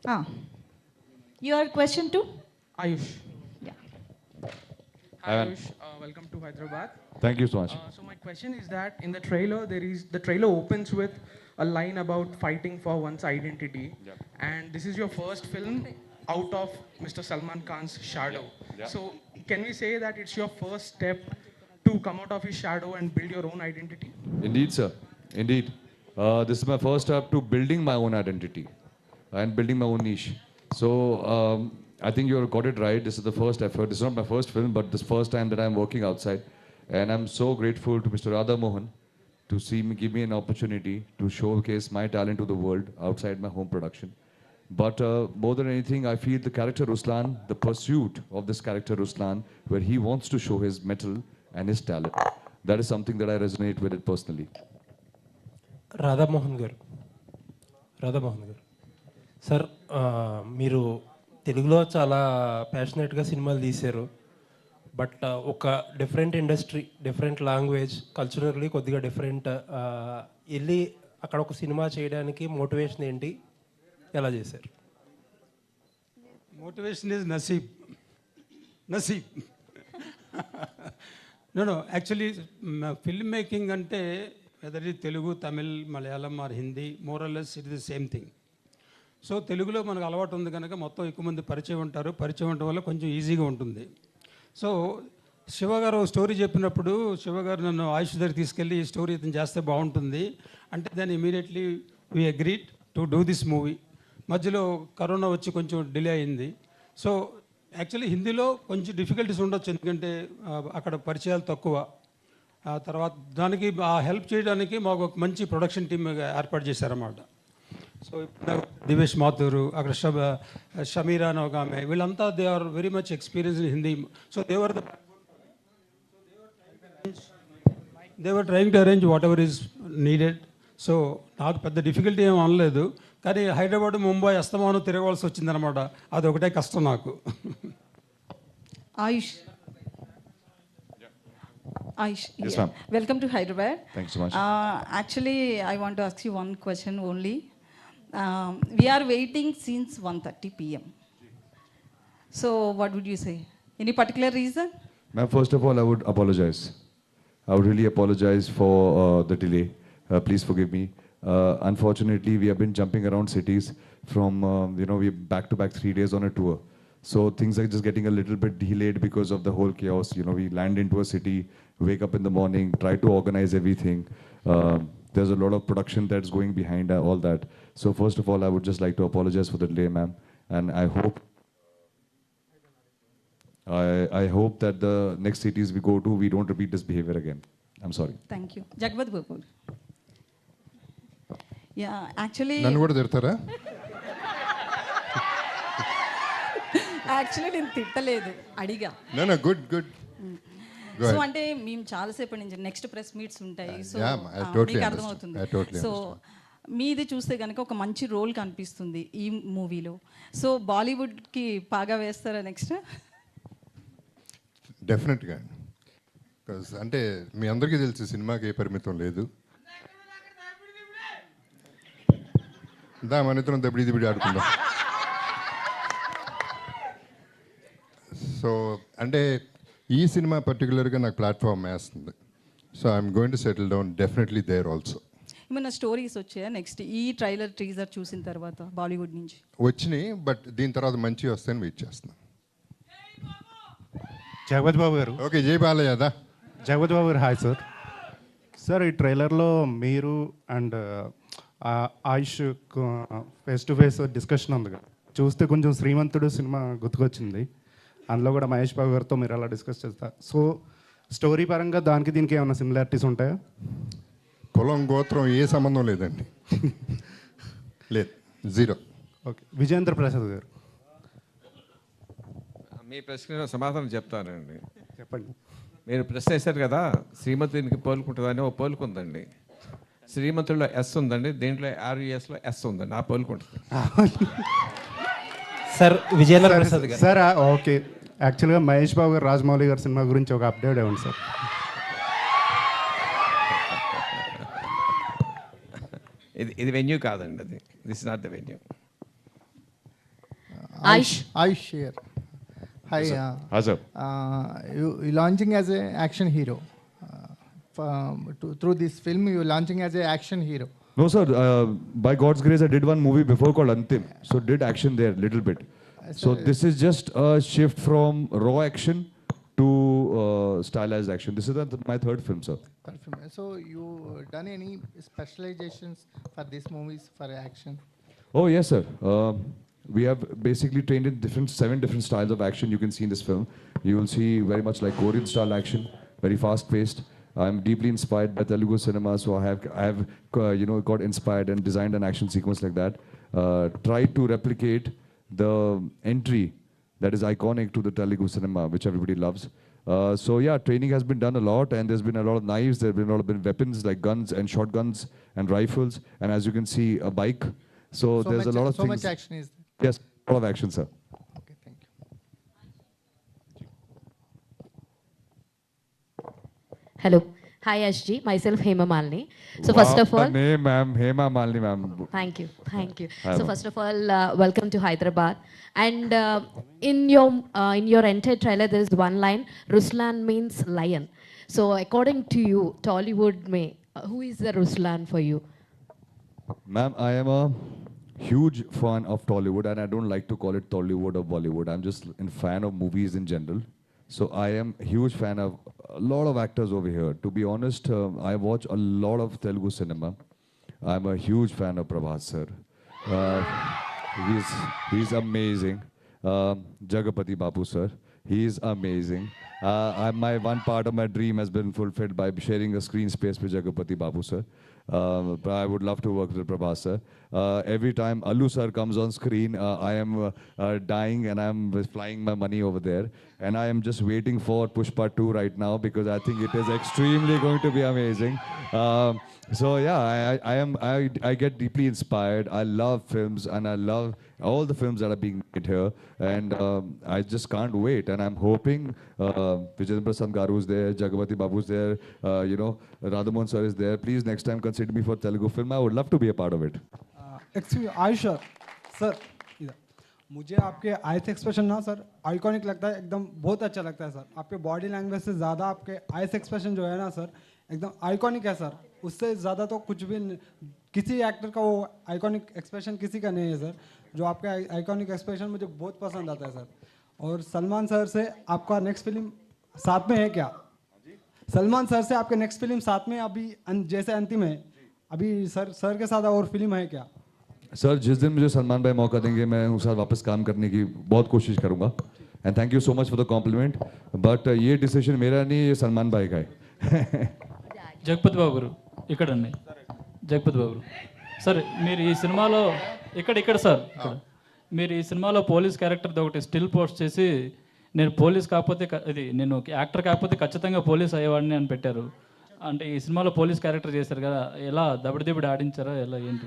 Ah, your question too? Ayush. Yeah. Hi Ivan. Ayush, welcome to Hyderabad. Thank you so much. So my question is that in the trailer, the trailer opens with a line about fighting for one's identity, Yeah. and this is your first film out of Mr. Salman Khan's shadow. Yeah. So can we say that it's your first step to come out of his shadow and build your own identity? Indeed, sir. Indeed. This is my first step to building my own identity and building my own niche. So I think you got it right. This is the first effort. This is not my first film, but this first time that I'm working outside. And I'm so grateful to Mr. Radha Mohan to see me, give me an opportunity to showcase my talent to the world outside my home production. But more than anything, I feel the character Ruslan, the pursuit of this character Ruslan, where he wants to show his mettle and his talent. That is something that I resonate with it personally. Radha Mohan గారు రాధామోహన్ గారు sir, మీరు తెలుగులో చాలా ప్యాషనెట్గా సినిమాలు తీశారు. But ఒక different industry, different language, culturally కొద్దిగా different, వెళ్ళి అక్కడ ఒక సినిమా చేయడానికి మోటివేషన్ ఏంటి, ఎలా చేశారు? Motivation is Naseeb. Naseeb. No, actually, filmmaking ante, whether it is Telugu, Tamil, Malayalam or Hindi, more or less it is the same thing. So తెలుగులో మనకు అలవాటు ఉంది కనుక మొత్తం ఎక్కువ మంది పరిచయం ఉంటారు. పరిచయం ఉండటం వల్ల కొంచెం ఈజీగా ఉంటుంది. సో శివ గారు స్టోరీ చెప్పినప్పుడు శివ గారు నన్ను ఆయుష్ దగ్గర తీసుకెళ్ళి ఈ స్టోరీ ఇతను చేస్తే బాగుంటుంది అంటే దాన్ని immediately we agreed to do this movie. మధ్యలో కరోనా వచ్చి కొంచెం డిలే అయింది. సో యాక్చువల్లీ హిందీలో కొంచెం డిఫికల్టీస్ ఉండొచ్చు, ఎందుకంటే అక్కడ పరిచయాలు తక్కువ. తర్వాత దానికి హెల్ప్ చేయడానికి మాకు ఒక మంచి ప్రొడక్షన్ టీమ్ ఏర్పాటు చేశారన్నమాట. సో దివేష్ మాథూరు, అక్కడ షమీరా అని ఒక ఆమె, వీళ్ళంతా they are very much experience in Hindi. So they were trying to arrange whatever is needed. So నాకు పెద్ద డిఫికల్టీ ఏం అనలేదు, కానీ హైదరాబాద్, ముంబై అస్తమానం తిరగవలసి వచ్చిందనమాట. అది ఒకటే కష్టం నాకు. Ayush. Ayush, Yes, yeah. ma'am. Welcome to Hyderabad. Thanks so much. Actually, I want to ask you one question only. We are waiting since 1:30 p.m. So, what would you say? Any particular reason? Ma'am, first of all, I would apologize. I would really apologize for the delay. Please forgive me. Unfortunately, we have been jumping around cities from, we're back to back 3 days on a tour. So things are just getting a little bit delayed because of the whole chaos. We land into a city, wake up in the morning, try to organize everything. There's a lot of production that's going behind all that. So first of all, I would just like to apologize for the delay, ma'am. And I hope that the next cities we go to, we don't repeat this behavior again. I'm sorry. Thank you. Jagvat Gopal. Yeah, actually. నన్ను కూడా తిడతారా? Actually నేను తిట్టలేదు, అడిగా. No good so అంటే మేము చాలాసేపటి నుంచి next press meets ఉంటాయి. సో మీకు అర్థమవుతుంది. సో మీది చూస్తే కనుక ఒక మంచి రోల్ కనిపిస్తుంది ఈ మూవీలో. సో బాలీవుడ్కి పాగా వేస్తారా నెక్స్ట్? డెఫినెట్గా. బికాజ్ అంటే మీ అందరికీ తెలుసు సినిమాకి ఏ పరిమితం లేదు. మన ఇద్దరం దబిడి దిబిడి ఆడుకుందాం. సో అంటే ఈ సినిమా పర్టికులర్గా నాకు ప్లాట్ఫామ్ వేస్తుంది. So I'm going to settle down definitely there also. ఏమైనా స్టోరీస్ వచ్చాయా నెక్స్ట్ ఈ ట్రైలర్ టీజర్ చూసిన తర్వాత బాలీవుడ్ నుంచి? వచ్చినాయి, బట్ దీని తర్వాత మంచి వస్తాయని వెయిట్ చేస్తున్నాను. జగపతి బాబు గారు. ఓకే, జై బాలయ్యదా. జగపతి బాబు గారు, హాయ్ సార్. సార్, ఈ ట్రైలర్లో మీరు and Ayush face to face discussion ఉంది కదా, చూస్తే కొంచెం శ్రీమంతుడు సినిమా గుర్తుకొచ్చింది. అందులో కూడా మహేష్ బాబు గారితో మీరు అలా డిస్కస్ చేస్తారు. సో స్టోరీ పరంగా దానికి దీనికి ఏమైనా సిమిలారిటీస్ ఉంటాయా? కులం గోత్రం ఏ సంబంధం లేదండి. లేదు, జీరో. ఓకే. విజయేంద్ర ప్రసాద్ గారు, మీ ప్రశ్న సమాధానం చెప్తానండి. చెప్పండి. మీరు ప్రశ్న వేశారు కదా, శ్రీమంతునికి పోలుకుంటుందని ఓ పోలుకుందండి. శ్రీమంతుల్లో ఎస్ ఉందండి, దీంట్లో ఆర్యుఎస్లో ఎస్ ఉందండి, ఆ పోలుకుంటుంది. సార్, విజయేంద్ర ప్రసాద్ గారు. Sir, okay. యాక్చువల్గా మహేష్ బాబు గారు రాజమౌళి గారి సినిమా గురించి ఒక అప్డేట్ ఇవ్వండి సార్. ఇది వెన్యూ కాదండి, అది this not the venue. Aish here. Hi. Hi, sir. You launching as an action hero. Through this film, you launching as an action hero. No, sir. By God's grace, I did one movie before called Antim. So did action there a little bit. So this is just a shift from raw action to stylized action. This is my third film, sir. So you done any specializations for these movies for action? Oh, yes, sir. We have basically trained in 7 different styles of action you can see in this film. You will see very much like Korean style action, very fast paced. I'm deeply inspired by Telugu cinema, so I have got inspired and designed an action sequence like that. Tried to replicate the entry that is iconic to the Telugu cinema, which everybody loves. So yeah, training has been done a lot, and there's been a lot of knives, there's been a lot of weapons like guns and shotguns and rifles, and as you can see, a bike. So there's a lot of things. So much action is there. Yes, a lot of action, sir. Okay, thank you. Hello. Hi, SG. Myself, Hema Malini. So Wow, first of all, the name, ma'am, Hema Malini, ma'am. thank you. Hi, So ma'am. first of all, welcome to Hyderabad. And in your entire trailer, there is one line: Ruslan means lion. So according to you, Tollywood में who is the Ruslan for you? Ma'am, I am a huge fan of Tollywood, and I don't like to call it Tollywood or Bollywood. I'm just a fan of movies in general. So I am a huge fan of a lot of actors over here. To be honest, I watch a lot of Telugu cinema. I'm a huge fan of Prabhas sir. He's amazing. Jagapati Babu sir, he's amazing. One part of my dream has been fulfilled by sharing a screen space with Jagapati Babu sir. But I would love to work with Prabhas sir. Every time Allu sir comes on screen, I am dying and I'm flying my money over there. And I am just waiting for Pushpa 2 right now because I think it is extremely going to be amazing. So yeah, I get deeply inspired. I love films and I love all the films that are being made here. And I just can't wait. And I'm hoping Vijayendra Prasad Garu is there, Jagapati Babu is there, Radhamohan sir is there. Please next time consider me for Telugu film. I would love to be a part of it. Excuse Ayush sir इधर मुझे आपके ice expression ना sir iconic लगता है एकदम बहुत अच्छा लगता है सर आपके बॉडी लैंग्वेज से ज़्यादा आपके आइस एक्सप्रेशन जो है ना सर एकदम आइकॉनिक है सर उससे ज़्यादा तो कुछ भी किसी एक्टर का वो आइकॉनिक एक्सप्रेशन किसी का नहीं है सर जो आपके आइकॉनिक एक्सप्रेशन मुझे बहुत पसंद आता है सर और सलमान सर से आपका नेक्स्ट फिल्म साथ में है क्या सलमान सर से आपके नेक्स्ट फिल्म साथ में अभी जैसे अंतिम है अभी सर के साथ और फिल्म है क्या सर जिस दिन मुझे सलमान भाई मौका देंगे मैं उनके साथ वापस काम करने की बहुत कोशिश करूंगा and thank you so much for the compliment but ये डिसीजन मेरा नहीं ये सलमान भाई का है జగపతి బాబు గారు ఇక్కడండి జగపతి బాబు సార్ మీరు ఈ సినిమాలో ఇక్కడ సార్ మీరు ఈ సినిమాలో పోలీస్ క్యారెక్టర్ది ఒకటి స్టిల్ పోస్ట్ చేసి నేను పోలీస్ కాకపోతే నేను యాక్టర్ కాకపోతే ఖచ్చితంగా పోలీస్ అయ్యేవాడిని అని పెట్టారు అంటే ఈ సినిమాలో పోలీస్ క్యారెక్టర్ చేశారు కదా ఎలా దబిడి ఆడించారా ఎలా ఏంటి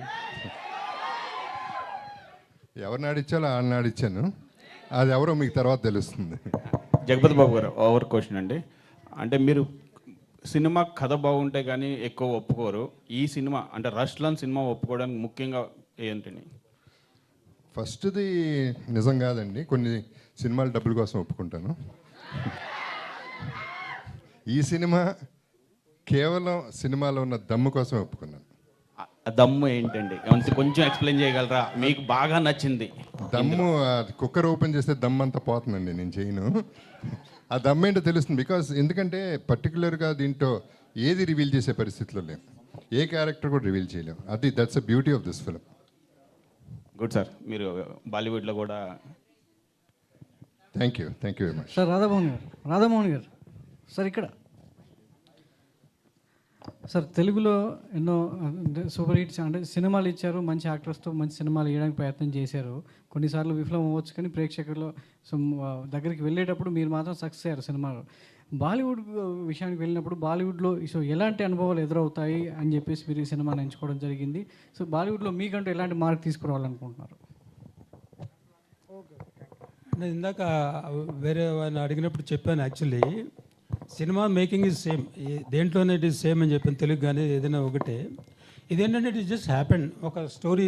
ఎవరిని ఆడిచ్చాలో ఆయన ఆడిచ్చాను అది ఎవరో మీకు తర్వాత తెలుస్తుంది జగపతి బాబు గారు ఓవర్ క్వశ్చన్ అండి అంటే మీరు సినిమా కథ బాగుంటే కానీ ఎక్కువ ఒప్పుకోరు ఈ సినిమా అంటే రష్లాన్ సినిమా ఒప్పుకోవడానికి ముఖ్యంగా ఏంటండి ఫస్ట్ది నిజం కాదండి కొన్ని సినిమాలు డబ్బుల కోసం ఒప్పుకుంటాను ఈ సినిమా కేవలం సినిమాలో ఉన్న దమ్ము కోసం ఒప్పుకున్నాను దమ్ము ఏంటండి కొంచెం ఎక్స్ప్లెయిన్ చేయగలరా మీకు బాగా నచ్చింది దమ్ము కుక్కర్ ఓపెన్ చేస్తే దమ్ అంతా పోతుందండి నేను చేయను ఆ దమ్ ఏంటో తెలుస్తుంది బికాస్ ఎందుకంటే పర్టికులర్గా దీంట్లో ఏది రివీల్ చేసే పరిస్థితిలో లేము ఏ క్యారెక్టర్ కూడా రివీల్ చేయలేము అది that's a beauty of this film good sir మీరు బాలీవుడ్లో కూడా thank you very much sir Radha Mohan గారు సార్ ఇక్కడ సార్ తెలుగులో ఎన్నో సూపర్ హిట్స్ అంటే సినిమాలు ఇచ్చారు మంచి యాక్టర్స్తో మంచి సినిమాలు వేయడానికి ప్రయత్నం చేశారు కొన్నిసార్లు విఫలం అవ్వచ్చు కానీ ప్రేక్షకుల్లో దగ్గరికి వెళ్ళేటప్పుడు మీరు మాత్రం సక్సెస్ అయ్యారు సినిమాలో బాలీవుడ్ విషయానికి వెళ్ళినప్పుడు బాలీవుడ్లో సో ఎలాంటి అనుభవాలు ఎదురవుతాయి అని చెప్పేసి మీరు ఈ సినిమాని ఎంచుకోవడం జరిగింది సో బాలీవుడ్లో మీకంటూ ఎలాంటి మార్క్ తీసుకురావాలనుకుంటున్నారు నేను ఇందాక వేరే వాడిని అడిగినప్పుడు చెప్పాను actually cinema making is same దేంట్లోనే ఇట్ ఈజ్ సేమ్ అని చెప్పాను తెలుగు కానీ ఏదైనా ఒకటే ఇదేంటంటే ఇట్ ఈస్ జస్ట్ హ్యాపెన్ ఒక స్టోరీ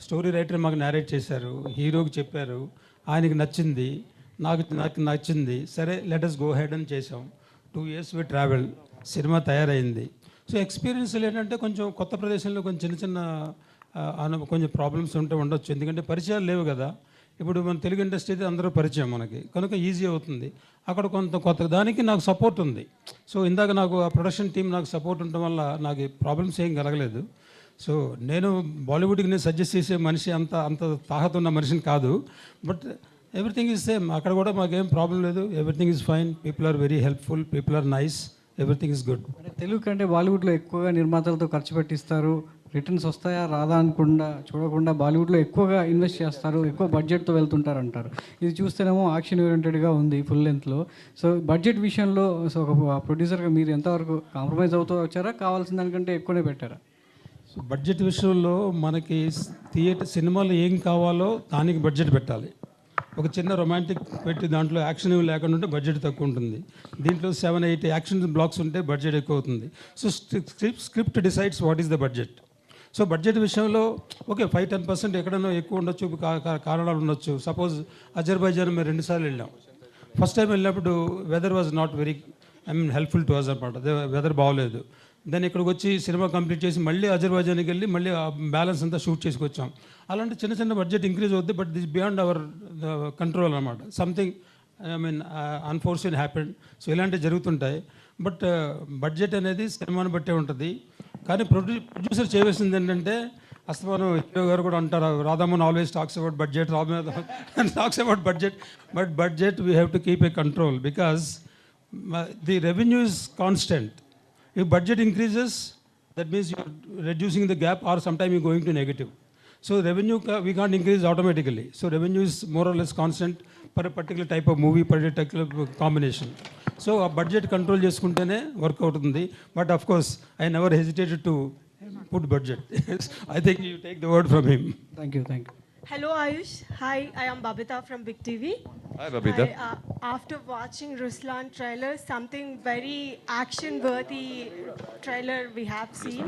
స్టోరీ రైటర్ మాకు నేరేట్ చేశారు, హీరోకి చెప్పారు, ఆయనకి నచ్చింది, నాకు నచ్చింది, సరే లెట్ us గో హెడ్ అని చేసాం. 2 years వి ట్రావెల్, సినిమా తయారైంది. సో ఎక్స్పీరియన్స్లు ఏంటంటే కొంచెం కొత్త ప్రదేశంలో కొంచెం చిన్న కొంచెం ప్రాబ్లమ్స్ ఉండొచ్చు, ఎందుకంటే పరిచయాలు లేవు కదా. ఇప్పుడు మన తెలుగు ఇండస్ట్రీ అయితే అందరూ పరిచయం మనకి, కనుక ఈజీ అవుతుంది. అక్కడ కొత్త దానికి నాకు సపోర్ట్ ఉంది. సో ఇందాక నాకు ఆ ప్రొడక్షన్ టీం నాకు సపోర్ట్ ఉండటం వల్ల నాకు ప్రాబ్లమ్స్ ఏం కలగలేదు. సో నేను బాలీవుడ్కి నేను సజెస్ట్ చేసే మనిషి అంత తాహత ఉన్న మనిషిని కాదు. బట్ ఎవ్రీథింగ్ ఈజ్ సేమ్, అక్కడ కూడా మాకేం ప్రాబ్లం లేదు. Everything is fine, people are very helpful, people are nice, everything is good. అంటే తెలుగు కంటే బాలీవుడ్లో ఎక్కువగా నిర్మాతలతో ఖర్చు పెట్టిస్తారు, రిటర్న్స్ వస్తాయా రాదా అనుకుండా చూడకుండా బాలీవుడ్లో ఎక్కువగా ఇన్వెస్ట్ చేస్తారు, ఎక్కువ బడ్జెట్తో వెళ్తుంటారు అంటారు. ఇది చూస్తేనేమో యాక్షన్ ఓరియంటెడ్గా ఉంది ఫుల్ లెంత్లో. సో బడ్జెట్ విషయంలో సో ఒక ప్రొడ్యూసర్గా మీరు ఎంతవరకు కాంప్రమైజ్ అవుతూ వచ్చారా, కావాల్సిన దానికంటే ఎక్కువనే పెట్టారా? సో బడ్జెట్ విషయంలో మనకి సినిమాలో ఏం కావాలో దానికి బడ్జెట్ పెట్టాలి. ఒక చిన్న రొమాంటిక్ పెట్టి దాంట్లో యాక్షన్ ఏమి లేకుండా ఉంటే బడ్జెట్ తక్కువ ఉంటుంది. దీంట్లో 7-8 యాక్షన్ బ్లాక్స్ ఉంటే బడ్జెట్ ఎక్కువ అవుతుంది. So script decides what is the budget. So budget విషయంలో ఓకే 5-10% ఎక్కడైనా ఎక్కువ ఉండొచ్చు, కారణాలు ఉండొచ్చు. సపోజ్ అజర్బైజాన్ మేము 2 సార్లు వెళ్ళాం. ఫస్ట్ టైం వెళ్ళినప్పుడు weather was not very helpful to us అనమాట, వెదర్ బాగోలేదు. దెన్ ఇక్కడికి వచ్చి సినిమా కంప్లీట్ చేసి మళ్ళీ అజర్బైజాన్కి వెళ్ళి మళ్ళీ బ్యాలెన్స్ అంతా షూట్ చేసుకొచ్చాం. అలాంటి చిన్న బడ్జెట్ ఇంక్రీజ్ అవుద్ది, but this beyond our control అనమాట. Something unforced happened. సో ఇలాంటివి జరుగుతుంటాయి. బట్ బడ్జెట్ అనేది సినిమాని బట్టే ఉంటుంది. కానీ ప్రొడ్యూసర్ చేయవలసింది ఏంటంటే, అస్తమానం హీరో గారు కూడా అంటారు, Radha Mohan always talks about budget, talks about budget, but budget we have to keep a control because the revenue is constant. If budget increases, that means you're reducing the gap or sometime you're going to negative. So revenue, we can't increase automatically. So revenue is more or less constant per a particular type of movie, per a particular combination. So a budget control చేసుకుంటేనే work అవుతుంది. But of course, I never hesitated to put budget. I think you take the word from him. Thank you. Hello Ayush, hi, I am Babita from Big TV. Hi Babita. After watching Ruslan trailer, something very action worthy trailer we have seen.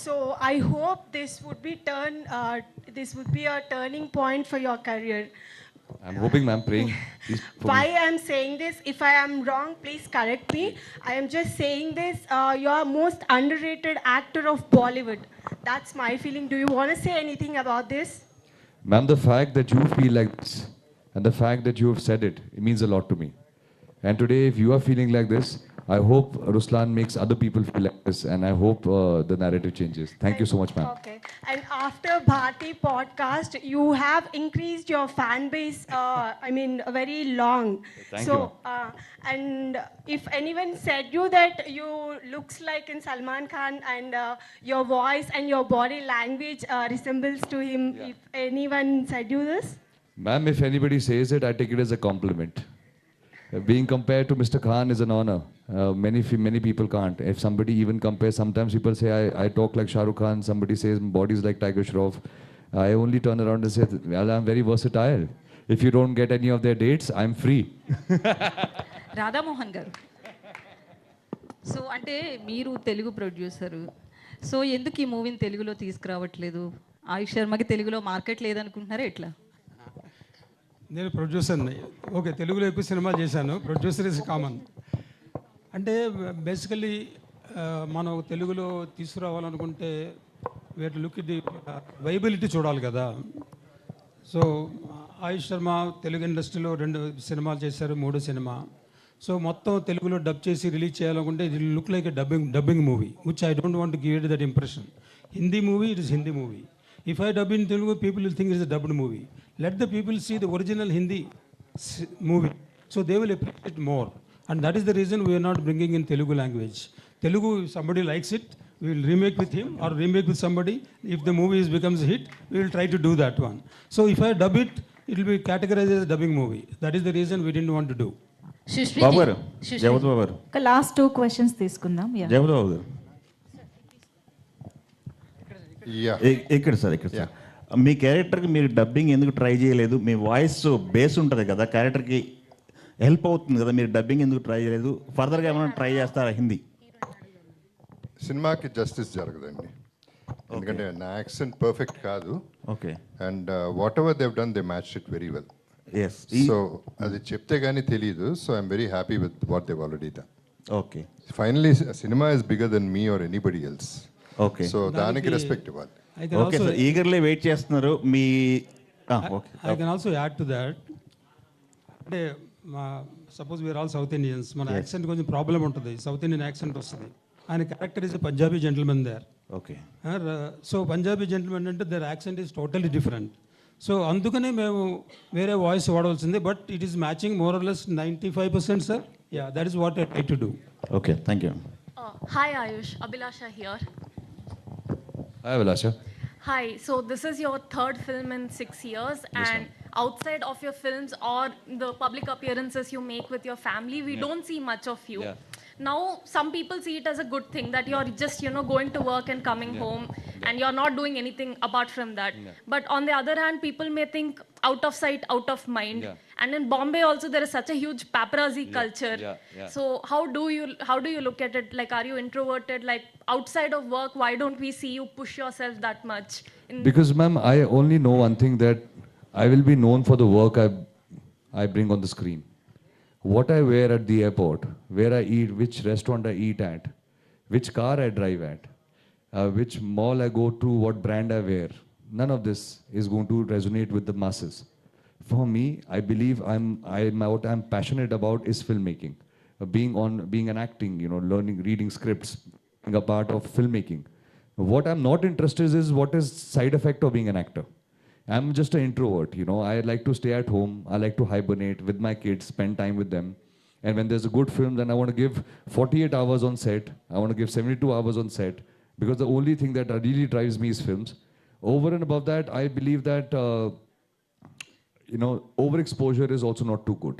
So I hope this would be a turning point for your career. I'm hoping, ma'am, praying. Why I am saying this, if I am wrong, please correct me. I am just saying this, you are most underrated actor of Bollywood. That's my feeling. Do you want to say anything about this? Ma'am, the fact that you feel like this and the fact that you have said it, it means a lot to me. And today, if you are feeling like this, I hope Ruslan makes other people feel like this, and I hope the narrative changes. Thank you so much, ma'am. Okay. And after Bharti podcast, you have increased your fan base, very long. Thank so, you. And if anyone said you that you looks like in Salman Khan and your voice and your body language resembles to him, if anyone said you this? Ma'am, if anybody says it, I take it as a compliment. Being compared to Mr. Khan is an honor. Many people can't. If somebody even compares, sometimes people say I talk like Shah Rukh Khan, somebody says bodies like Tiger Shroff. I only turn around and say, well, I'm very versatile. If you don't get any of their dates, I'm free. Radha Mohan గారు, so అంటే మీరు Telugu producer, so ఎందుకు ఈ మూవీని తెలుగులో తీసుకురావట్లేదు? ఆయుష్ శర్మకి తెలుగులో market లేదనుకుంటున్నారా ఎట్లా? నేను ప్రొడ్యూసర్ని, ఓకే, తెలుగులో ఎక్కువ సినిమా చేశాను. Producer is common. అంటే బేసికలీ మనం తెలుగులో తీసుకురావాలనుకుంటే వేట్ లుక్ ది వైబిలిటీ చూడాలి కదా. సో ఆయుష్ శర్మ తెలుగు ఇండస్ట్రీలో 2 సినిమాలు చేశారు, 3 సినిమా. సో మొత్తం తెలుగులో డబ్ చేసి రిలీజ్ చేయాలనుకుంటే it look like a dubbing movie, which I don't want to give it that impression. Hindi movie, it is Hindi movie. If I dub in Telugu, people will think it is a dubbed movie. Let the people see the original Hindi movie, so they will appreciate more. And that is the reason we are not bringing in Telugu language. Telugu, if somebody likes it, we will remake with him or remake with somebody. If the movie becomes a hit, we will try to do that one. So if I dub it, it will be categorized as a dubbing movie. That is the reason we didn't want to do. బాబు గారు, జగపతి బాబు గారు, last 2 questions తీసుకుందాం. జగపతి బాబు గారు, ఇక్కడ sir మీ క్యారెక్టర్కి మీరు dubbing ఎందుకు try చేయలేదు? మీ voice base ఉంటుంది కదా, క్యారెక్టర్కి హెల్ప్ అవుతుంది కదా, మీరు డబ్బింగ్ ఎందుకు ట్రై చేయలేదు? ఫర్దర్గా ఏమైనా ట్రై చేస్తారా హిందీ? సినిమాకి జస్టిస్ జరగదండి. ఎందుకంటే నా యాక్సెంట్ పర్ఫెక్ట్ కాదు. Okay. And whatever they've done they match it very well. Yes. So అది చెప్తే కానీ తెలియదు. So I'm very happy with what they've already done. Okay. Finally cinema is bigger than me or anybody else. Okay. So దానికి respect ఇవ్వాలి. Okay sir, eagerly wait చేస్తున్నారు మీ. Okay. I can also add to that. అంటే suppose we're all South Indians, మన accent కొంచెం problem ఉంటుంది, south Indian accent వస్తుంది. ఆయన character is Punjabi gentlemen there. Okay. So Punjabi gentlemen అంటే their accent is totally different. So అందుకనే మేము వేరే వాయిస్ వాడవలసింది. But it is matching more or less 95%, sir. Yeah, that is what I try to do. Okay, thank you. Hi Ayush, Abhilasha here. Hi, Abhilasha. Hi, so this is your third film in 6 years, and outside of your films or the public appearances you make with your family, we don't see much of you. Now, some people see it as a good thing that you're just, going to work and coming home, and you're not doing anything apart from that. But on the other hand, people may think out of sight, out of mind. And in Bombay also, there is such a huge paparazzi culture. So how do you look at it? Like, are you introverted? Like, outside of work, why don't we see you push yourself that much? Because, ma'am, I only know one thing, that I will be known for the work I bring on the screen. What I wear at the airport, where I eat, which restaurant I eat at, which car I drive at, which mall I go to, what brand I wear, none of this is going to resonate with the masses. For me, I believe what I'm passionate about is filmmaking, being an acting, learning, reading scripts, being a part of filmmaking. What I'm not interested is what is side effect of being an actor. I'm just an introvert, I like to stay at home. I like to hibernate with my kids, spend time with them. And when there's a good film, then I want to give 48 hours on set. I want to give 72 hours on set, because the only thing that really drives me is films. Over and above that, I believe that, overexposure is also not too good.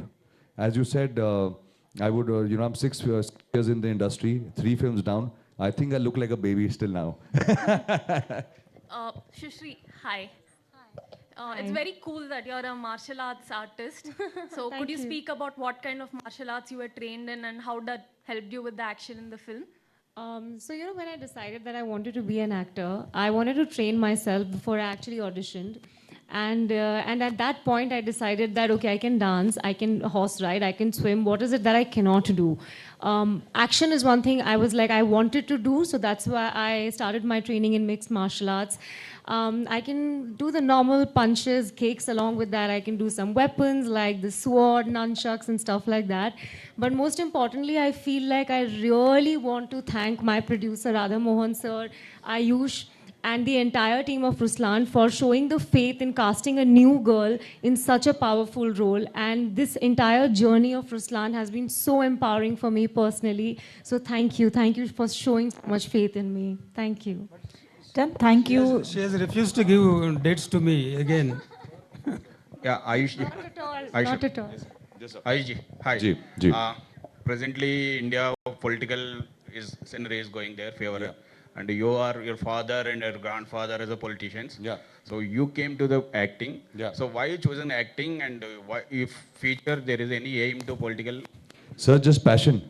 As you said, I'm 6 years in the industry, 3 films down. I think I look like a baby still now. Shushri, hi. It's very cool that you're a martial arts artist. So could you speak about what kind of martial arts you were trained in and how that helped you with the action in the film? So when I decided that I wanted to be an actor, I wanted to train myself before I actually auditioned. And at that point, I decided that, okay, I can dance, I can horse ride, I can swim. What is it that I cannot do? Action is one thing I was like, I wanted to do. So that's why I started my training in mixed martial arts. I can do the normal punches, kicks. Along with that, I can do some weapons like the sword, nunchucks and stuff like that. But most importantly, I feel like I really want to thank my producer, Radha Mohan sir, Ayush, and the entire team of Ruslan for showing the faith in casting a new girl in such a powerful role. And this entire journey of Ruslan has been so empowering for me personally. So thank you for showing so much faith in me. Thank you. Done. Thank you. She has refused to give dates to me again. Yeah, Ayush. Not at all. Ayush. Not at all. Ayush ji, hi. Ji. Presently, India political scenario is going their favor. And your father and your grandfather as a politicians. So you came to the acting. So why you chosen acting, and why, if future there is any aim to political? Sir, just passion.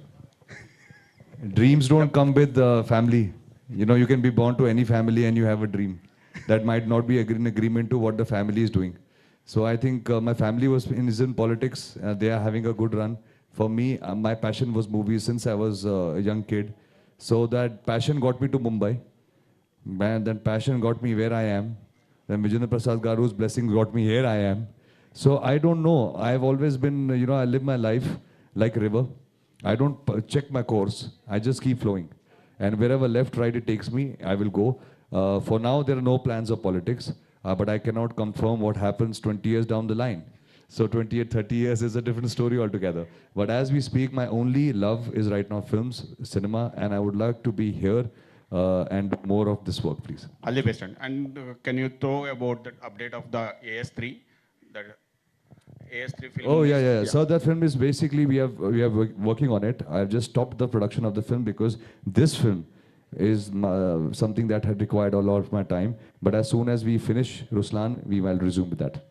Dreams don't come with family. You can be born to any family and you have a dream that might not be in agreement to what the family is doing. So I think my family is in politics. They are having a good run. For me, my passion was movies since I was a young kid. So that passion got me to Mumbai. And that passion got me where I am. Then Vijayendra Prasad Garu's blessing got me here I am. So I don't know. I've always been, I live my life like a river. I don't check my course. I just keep flowing. And wherever left, right it takes me, I will go. For now, there are no plans of politics. But I cannot confirm what happens 20 years down the line. So 20 or 30 years is a different story altogether. But as we speak, my only love is right now films, cinema, and I would like to be here and do more of this work, please. All the best. And can you throw about the update of the AS3? That AS3 film. Oh yeah. So that film is basically we are working on it. I've just stopped the production of the film because this film is something that had required a lot of my time. But as soon as we finish Ruslan, we will resume with that.